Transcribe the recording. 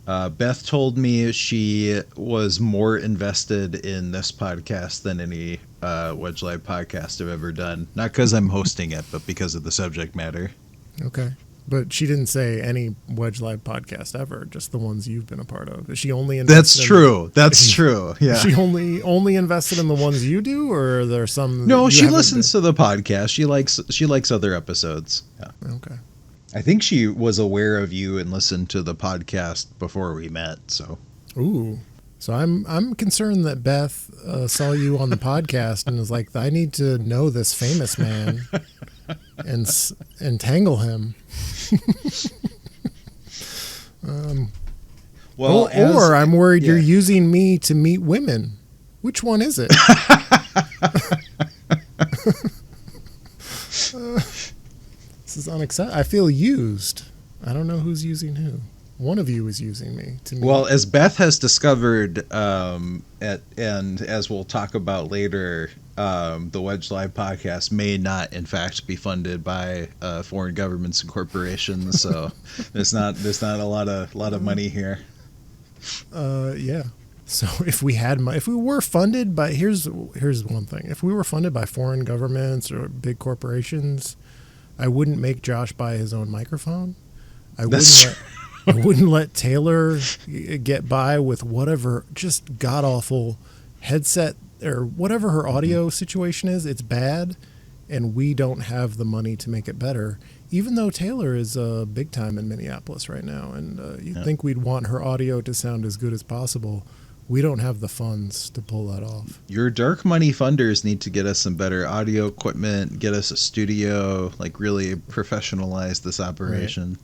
Beth told me she was more invested in this podcast than any Wedge Live podcast I've ever done. Not because I'm hosting it, but because of the subject matter. Okay. But she didn't say any Wedge Live podcast ever, just the ones you've been a part of. Is she only invested That's true. That's true. Yeah. Is she only invested in the ones you do, or are there some? No, she listens to the podcast. She likes other episodes. Yeah. Okay. I think she was aware of you and listened to the podcast before we met. So. Ooh. So I'm concerned that Beth saw you on the podcast and was like, I need to know this famous man and entangle him. Or I'm worried you're using me to meet women. Which one is it? This is unacceptable. I feel used. I don't know who's using who. One of you is using me to meet. Well, as Beth has discovered, and as we'll talk about later, the Wedge Live podcast may not, in fact, be funded by foreign governments and corporations. So there's not a lot of money here. Yeah. So if we were funded by, here's one thing: if we were funded by foreign governments or big corporations, I wouldn't make Josh buy his own microphone. I wouldn't let Taylor get by with whatever just god awful headset or whatever her audio situation is. It's bad, and we don't have the money to make it better. Even though Taylor is big time in Minneapolis right now, and you'd think we'd want her audio to sound as good as possible. We don't have the funds to pull that off. Your dark money funders need to get us some better audio equipment, get us a studio, like really professionalize this operation. Right.